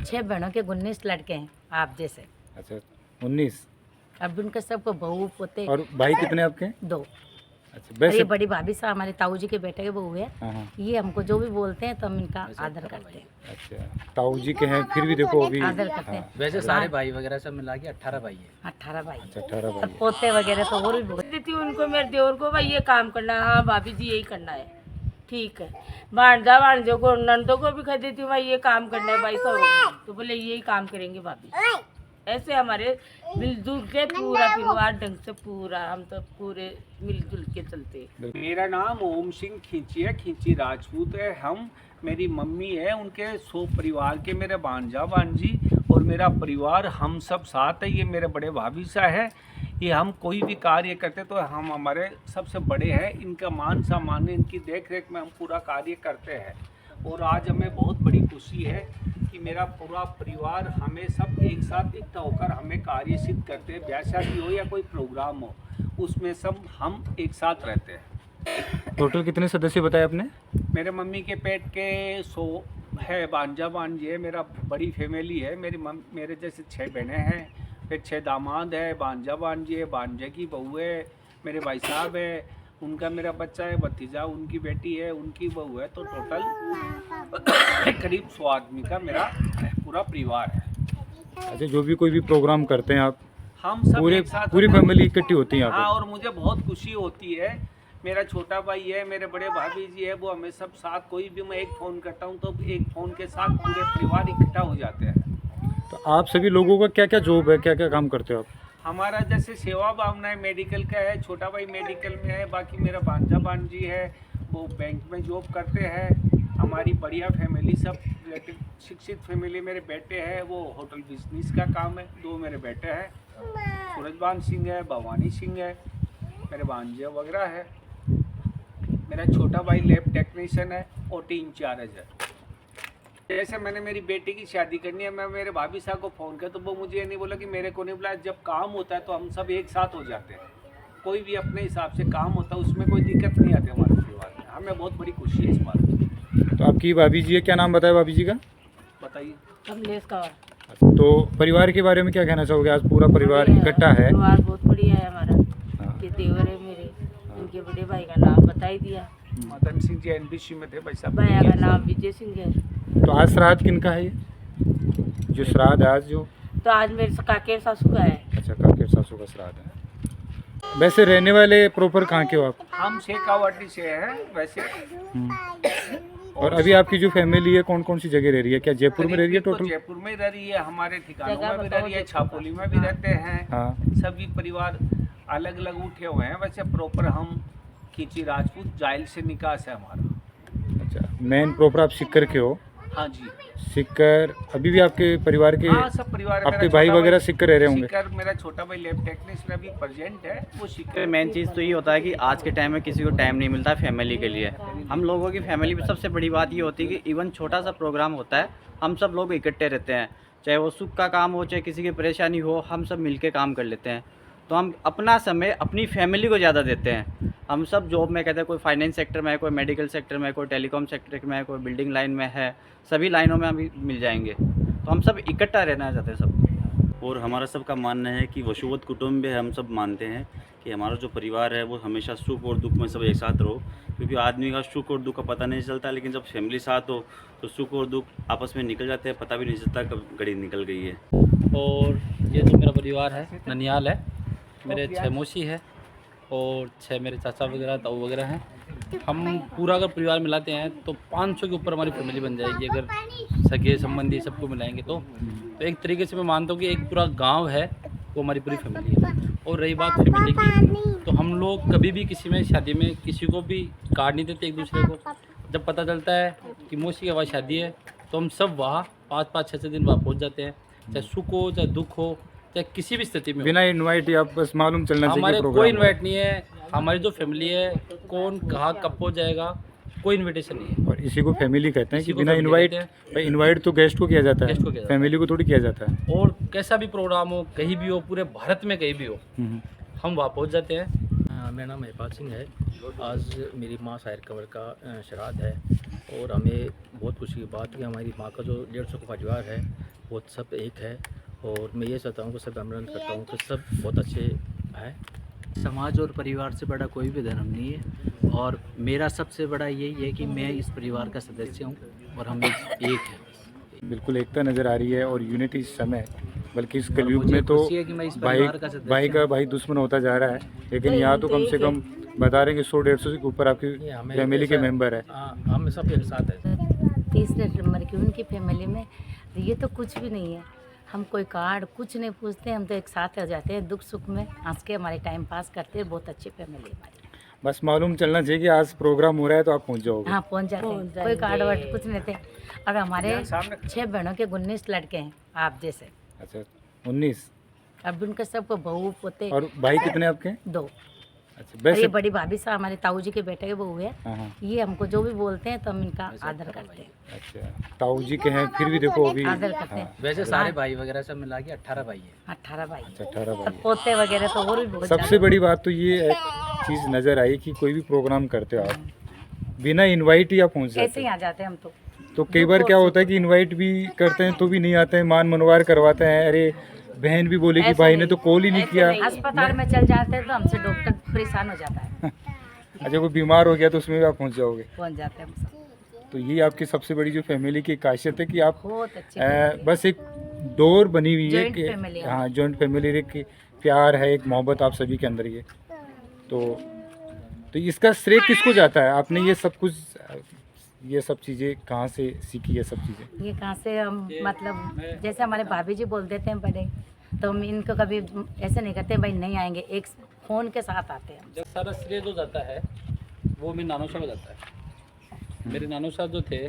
6 बहनों के 19 लड़के हैं आप जैसे। अच्छा 19। अब उनके सबको बहू पोते और भाई कितने आपके? 2। अच्छा और वैसे ये बड़ी भाभी साहब हमारे ताऊ जी के बेटे के बहू है। हाँ हाँ। ये हमको जो भी बोलते हैं तो हम इनका आदर करते हैं। अच्छा ताऊ जी के हैं फिर भी देखो अभी आदर करते हैं। वैसे सारे भाई वगैरह सब मिला के 18 भाई है। 18 भाई अच्छा 18 और भाई पोते वगैरह तो और भी बहुत। देती हूँ उनको, मेरे देवर को भाई ये काम करना है। हाँ भाभी जी यही करना है, ठीक है। भांजो को नंदों को भी कह देती हूँ भाई ये काम करना है भाई सब, तो बोले यही काम करेंगे भाभी। ऐसे हमारे मिलजुल के पूरा परिवार ढंग से पूरा, हम तो पूरे मिलजुल के चलते। मेरा नाम ओम सिंह खींची है, खींची राजपूत है। हम मेरी मम्मी है, उनके 100 परिवार के मेरे भांजा भांजी और मेरा परिवार हम सब साथ है। ये मेरे बड़े भाभी सा है। ये हम कोई भी कार्य करते तो हम हमारे सबसे बड़े हैं, इनका मान सम्मान, इनकी देख रेख में हम पूरा कार्य करते हैं। और आज हमें बहुत बड़ी खुशी है कि मेरा पूरा परिवार हमें सब एक साथ इकट्ठा होकर हमें कार्य सिद्ध करते हैं। ब्याह शादी हो या कोई प्रोग्राम हो, उसमें सब हम एक साथ रहते हैं। टोटल कितने सदस्य बताए आपने? मेरे मम्मी के पेट के 100 है भांजा भांजी है। मेरा बड़ी फैमिली है। मेरे जैसे 6 बहनें हैं, फिर 6 दामाद है, भांजा भांजी है, भांजे की बहू है, मेरे भाई साहब है, उनका मेरा बच्चा है, भतीजा, उनकी बेटी है, उनकी बहू है। तो टोटल करीब 100 आदमी का मेरा पूरा परिवार है। अच्छा जो भी कोई भी प्रोग्राम करते हैं आप हम सब पूरे एक साथ पूरी फैमिली इकट्ठी होती है यहाँ हाँ, पे? और मुझे बहुत खुशी होती है। मेरा छोटा भाई है, मेरे बड़े भाभी जी है, वो हमें सब साथ, कोई भी मैं एक फ़ोन करता हूँ तो एक फ़ोन के साथ पूरे परिवार इकट्ठा हो जाते हैं। तो आप सभी लोगों का क्या क्या जॉब है, क्या क्या काम करते हो आप? हमारा जैसे सेवा भावना है, मेडिकल का है, छोटा भाई मेडिकल में है, बाकी मेरा भांजा भांजी है वो बैंक में जॉब करते हैं। हमारी बढ़िया फैमिली, सब शिक्षित फैमिली। मेरे बेटे हैं वो होटल बिजनेस का काम है। 2 मेरे बेटे हैं, सूरजबान सिंह है, भवानी सिंह है, मेरे भांजे वगैरह है। मेरा छोटा भाई लैब टेक्नीशियन है, OT इंचार्ज है। जैसे मैंने मेरी बेटी की शादी करनी है, मैं मेरे भाभी साहब को फ़ोन किया तो वो मुझे ये नहीं बोला कि मेरे को नहीं बुलाया। जब काम होता है तो हम सब एक साथ हो जाते हैं। कोई भी अपने हिसाब से काम होता है, उसमें कोई दिक्कत नहीं आती हमारे परिवार में। हमें बहुत बड़ी खुशी है इस बात की। तो आपकी भाभी जी है, क्या नाम बताया भाभी जी का? बताइए। कमलेश का तो परिवार के बारे में क्या कहना चाहोगे? आज पूरा परिवार इकट्ठा है। परिवार बहुत बढ़िया है हमारा। हाँ। ये देवर है मेरे, उनके बड़े भाई का नाम बता ही दिया। मदन सिंह जी NBC में थे भाई साहब। भैया का नाम विजय सिंह है। तो आज श्राद्ध किनका है ये? जो श्राद्ध है आज जो? तो आज मेरे काके सासू का है। अच्छा काकेर सासू का श्राद्ध है। वैसे रहने वाले प्रॉपर कहाँ के हो आप? हम शेखावाटी से हैं वैसे। और अभी आपकी जो फैमिली है कौन कौन सी जगह रह रही है? क्या जयपुर में रह रही है तो टोटल? जयपुर में रह रही है, हमारे ठिकानों जगह में भी बताओ रह रही है, तो। छापोली में भी रहते हैं। हाँ। सभी परिवार अलग अलग उठे हुए हैं। वैसे प्रॉपर हम खींची राजपूत जाइल से निकास है हमारा। अच्छा मेन प्रॉपर आप सिक्कर के हो? हाँ जी। सिक्कर अभी भी आपके परिवार के हाँ सब परिवार। आपके भाई वगैरह सिक्कर रह रहे होंगे? सिक्कर मेरा छोटा भाई लैब टेक्नीशियन अभी प्रेजेंट है, वो सिक्कर। मेन चीज़ तो ये होता है कि आज के टाइम में किसी को टाइम नहीं मिलता फैमिली के लिए। हम लोगों की फैमिली में सबसे बड़ी बात ये होती है कि इवन छोटा सा प्रोग्राम होता है, हम सब लोग इकट्ठे रहते हैं। चाहे वो सुख का काम हो, चाहे किसी की परेशानी हो, हम सब मिलके काम कर लेते हैं। तो हम अपना समय अपनी फैमिली को ज़्यादा देते हैं। हम सब जॉब में कहते हैं, कोई फाइनेंस सेक्टर में है, कोई मेडिकल सेक्टर में है, कोई टेलीकॉम सेक्टर में है, कोई बिल्डिंग लाइन में है, सभी लाइनों में हम मिल जाएंगे। तो हम सब इकट्ठा रहना चाहते हैं सब। और हमारा सबका मानना है कि वसुवत कुटुंब है। हम सब मानते हैं कि हमारा जो परिवार है वो हमेशा सुख और दुख में सब एक साथ रहो, क्योंकि आदमी का सुख और दुख का पता नहीं चलता, लेकिन जब फैमिली साथ हो तो सुख और दुख आपस में निकल जाते हैं, पता भी नहीं चलता कब घड़ी निकल गई है। और ये जो मेरा परिवार है ननियाल है, मेरे 6 मौसी है और 6 मेरे चाचा वगैरह ताऊ वगैरह हैं। हम पूरा अगर परिवार मिलाते हैं तो 500 के ऊपर हमारी फैमिली बन जाएगी, अगर सगे संबंधी सबको मिलाएंगे तो एक तरीके से मैं मानता हूँ कि एक पूरा गांव है वो हमारी पूरी फैमिली है। और रही बात फैमिली की, तो हम लोग कभी भी किसी में शादी में किसी को भी कार्ड नहीं देते एक दूसरे को। जब पता चलता है कि मौसी के वहाँ शादी है तो हम सब वहाँ 5-5, 6-6 दिन वहाँ पहुँच जाते हैं, चाहे सुख हो चाहे दुख हो, चाहे किसी भी स्थिति में। बिना इनवाइट या बस मालूम चलना चाहिए हमारे प्रोग्राम कोई इनवाइट नहीं है। हमारी जो फैमिली है, कौन कहाँ कब हो जाएगा, कोई इनविटेशन नहीं है। और इसी को फैमिली कहते हैं कि इसी को बिना family इनवाइट। कहते भाई इनवाइट तो गेस्ट को किया जाता गेस्ट को किया है, जाता है। फैमिली को थोड़ी किया जाता है। और कैसा भी प्रोग्राम हो, कहीं भी हो, पूरे भारत में कहीं भी हो, हम वहाँ पहुँच जाते हैं। मेरा नाम महिपाल सिंह है। आज मेरी माँ साहिर कंवर का श्राद्ध है और हमें बहुत खुशी की बात है कि हमारी माँ का जो 150 का परिवार है वो सब एक है। और मैं ये चाहता हूँ कि सब अमरन करता हूँ कि सब बहुत अच्छे हैं। समाज और परिवार से बड़ा कोई भी धर्म नहीं है और मेरा सबसे बड़ा यही है कि मैं इस परिवार का सदस्य हूँ और हम एक हैं। बिल्कुल एकता नज़र आ रही है और यूनिटी इस समय, बल्कि इस कलयुग मुझे में तो खुशी है कि मैं इस भाई परिवार का सदस्य भाई का भाई दुश्मन होता जा रहा है। लेकिन यहाँ तो कम से कम बता रहे हैं कि 100-150 के ऊपर आपकी फैमिली के मेंबर है। हम सब एक साथ हैं। 30 नवंबर की उनकी फैमिली में ये तो कुछ भी नहीं है। हम कोई कार्ड कुछ नहीं पूछते, हम तो एक साथ हो जाते हैं, दुख सुख में हंस के हमारे टाइम पास करते हैं। बहुत अच्छी फैमिली हमारी। बस मालूम चलना चाहिए कि आज प्रोग्राम हो रहा है तो आप पहुँच जाओगे। हाँ पहुँच जाते हैं, कोई कार्ड वार्ड कुछ नहीं थे। और हमारे 6 बहनों के 19 लड़के हैं आप जैसे। अच्छा 19। अब उनके सबको बहू पोते। और भाई कितने आपके? 2। अच्छा और ये वैसे बड़ी भाभी साहब हमारे ताऊ जी के बेटे के बहू है। हाँ हाँ। ये हमको जो भी बोलते हैं तो हम इनका आदर करते हैं। अच्छा ताऊ जी के हैं फिर भी देखो अभी। आदर करते हैं। वैसे सारे भाई वगैरह सब मिला के 18 भाई है। 18 भाई। अच्छा 18 और भाई। पोते वगैरह तो और भी बहुत सबसे बड़ी बात तो ये एक चीज़ नज़र आई कि कोई भी प्रोग्राम करते हो आप बिना इनवाइट ही आप पहुँच ऐसे जाते ही हैं। आ जाते हैं हम तो कई बार क्या होता है कि इनवाइट भी करते हैं तो भी नहीं आते हैं, मान मनवार करवाते हैं। अरे बहन भी बोले कि भाई ने तो कॉल ही नहीं किया। अस्पताल में चल जाते हैं तो हमसे डॉक्टर परेशान हो जाता है। अच्छा कोई बीमार हो गया तो उसमें भी आप पहुंच जाओगे। पहुंच जाते हैं हम सब। तो ये आपकी सबसे बड़ी जो फैमिली की खासियत है कि आप बहुत अच्छी बस एक डोर बनी हुई है Joint कि family है। हाँ जॉइंट फैमिली की प्यार है, एक मोहब्बत आप सभी के अंदर ही है। तो इसका श्रेय किसको जाता है? आपने ये सब कुछ ये सब चीज़ें कहाँ से सीखी है? सब चीज़ें ये कहाँ से हम मतलब जैसे हमारे भाभी जी बोल देते हैं बड़े, तो हम इनको कभी ऐसे नहीं करते भाई नहीं आएंगे, एक फ़ोन के साथ आते हैं। जब सारा श्रेय जो जाता है वो मेरे नानू साहब को जाता है। मेरे नानू साहब जो थे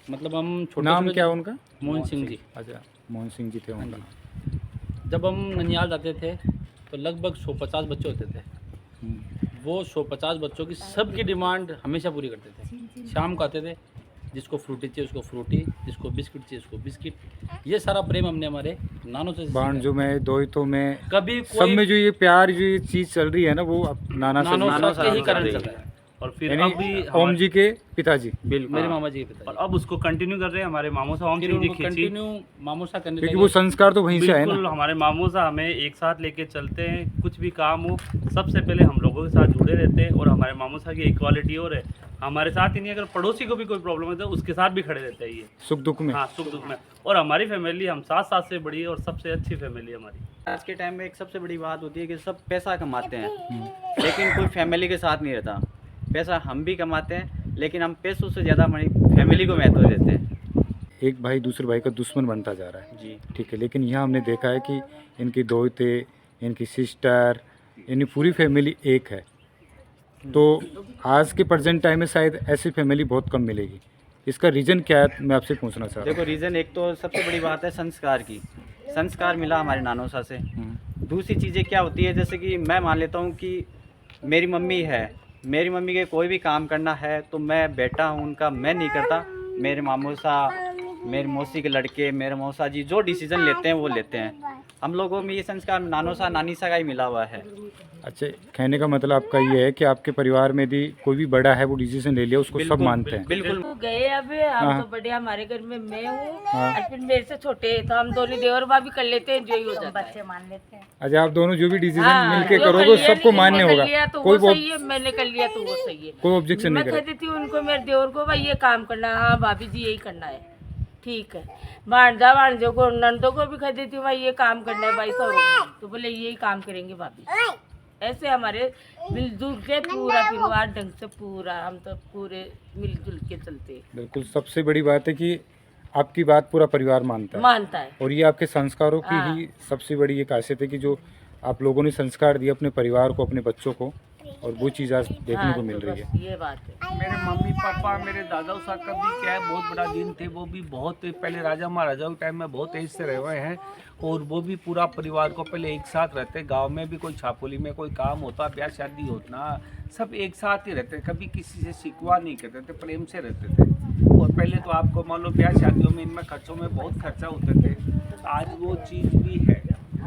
मतलब हम छोटे नाम क्या है उनका? मोहन सिंह जी। अच्छा मोहन सिंह जी थे उनका। जब हम ननियाल जाते थे तो लगभग 150 बच्चे होते थे। वो 150 बच्चों की सबकी डिमांड हमेशा पूरी करते थे। शाम को आते थे, जिसको फ्रूटी चाहिए उसको फ्रूटी, जिसको बिस्किट चाहिए उसको बिस्किट। ये सारा प्रेम हमने हमारे नानों से सीखा। जो मैं दो ही तो मैं कभी सब में जो ये प्यार जो ये चीज़ चल रही है ना वो नाना नानों से के ही कारण चल रहा है। और फिर यानी अभी ओम जी के पिताजी। मेरे मामा जी के और पिता। अब उसको कंटिन्यू कर रहे हैं हमारे मामू साहब ओम फिर सिंह जी उनको खींची। कंटिन्यू मामूसा करने क्योंकि लगे। वो संस्कार तो वहीं से आए बिल्कुल ना। हमारे मामू साहब हमें एक साथ लेके चलते हैं, कुछ भी काम हो सबसे पहले हम लोगों के साथ जुड़े रहते हैं। और हमारे मामू साहब की एक क्वालिटी और है, हमारे साथ ही नहीं अगर पड़ोसी को भी कोई प्रॉब्लम है तो उसके साथ भी खड़े रहते हैं ये सुख दुख में। हाँ सुख दुख में। और हमारी फैमिली हम साथ से बड़ी है और सबसे अच्छी फैमिली हमारी। आज के टाइम में एक सबसे बड़ी बात होती है कि सब पैसा कमाते हैं लेकिन कोई फैमिली के साथ नहीं रहता। पैसा हम भी कमाते हैं लेकिन हम पैसों से ज़्यादा हमारी फैमिली को महत्व देते हैं। एक भाई दूसरे भाई का दुश्मन बनता जा रहा है जी ठीक है, लेकिन यहाँ हमने देखा है कि इनकी दोते, इनकी सिस्टर, इनकी पूरी फैमिली एक है। तो आज के प्रेजेंट टाइम में शायद ऐसी फैमिली बहुत कम मिलेगी। इसका रीज़न क्या है मैं आपसे पूछना चाह रहा देखो रीज़न एक तो सबसे बड़ी बात है संस्कार की। संस्कार मिला हमारे नानों सा से। हूँ। दूसरी चीज़ें क्या होती है जैसे कि मैं मान लेता हूँ कि मेरी मम्मी है, मेरी मम्मी के कोई भी काम करना है तो मैं बेटा हूँ उनका, मैं नहीं करता। मेरे मामू सा, मेरी मौसी के लड़के, मेरे मौसा जी जो डिसीजन लेते हैं वो लेते हैं। हम लोगों में ये संस्कार नानों सा नानी सा का ही मिला हुआ है। अच्छा कहने का मतलब आपका ये है कि आपके परिवार में यदि कोई भी बड़ा है वो डिसीजन ले लिया उसको सब बिल्कुल, मानते हैं। बिल्कुल वो गए अब हम हाँ। तो बड़े, हमारे घर में मैं हूँ हाँ। और फिर मेरे से छोटे तो हम दोनों देवर भाभी कर लेते हैं, जो ही हो जाता है। बच्चे मान लेते हैं। अच्छा आप दोनों जो भी डिसीजन हाँ, मिलके जो कर करोगे लिया, सबको मान्य मैंने कर होगा। लिया तो कोई वो सही है, मैंने कर लिया तो वो सही है। कोई ऑब्जेक्शन मैं नहीं कह करेगा। देती हूँ उनको, मेरे देवर को भाई ये काम करना है, हाँ भाभी जी यही करना है, ठीक है। भांजों को नंदों को भी कह देती हूँ भाई ये काम करना है भाई सब, तो बोले यही काम करेंगे भाभी। ऐसे हमारे मिलजुल के पूरा परिवार ढंग से पूरा हम तो पूरे मिलजुल के चलते हैं। बिल्कुल सबसे बड़ी बात है कि आपकी बात पूरा परिवार मानता है मानता है। और ये आपके संस्कारों की ही सबसे बड़ी ये खासियत है कि जो आप लोगों ने संस्कार दिए अपने परिवार को, अपने बच्चों को, और वो चीज़ आज देखने को मिल तो रही है। बस ये बात है। मेरे मम्मी पापा, मेरे दादा साहब का भी क्या है बहुत बड़ा दिन थे। वो भी बहुत पहले राजा महाराजाओं के टाइम में बहुत एज से रहे हुए हैं और वो भी पूरा परिवार को पहले एक साथ रहते। गांव में भी कोई छापोली में कोई काम होता, ब्याह शादी होता, सब एक साथ ही रहते। कभी किसी से शिकवा नहीं करते थे, प्रेम से रहते थे। और पहले तो आपको मान लो ब्याह शादियों में इनमें खर्चों में बहुत खर्चा होते थे। आज वो चीज़ भी है।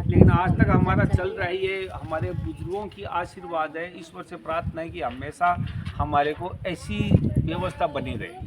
लेकिन आज तक हमारा चल रहा है। ये हमारे बुजुर्गों की आशीर्वाद है, ईश्वर से प्रार्थना है कि हमेशा हमारे को ऐसी व्यवस्था बनी रहे।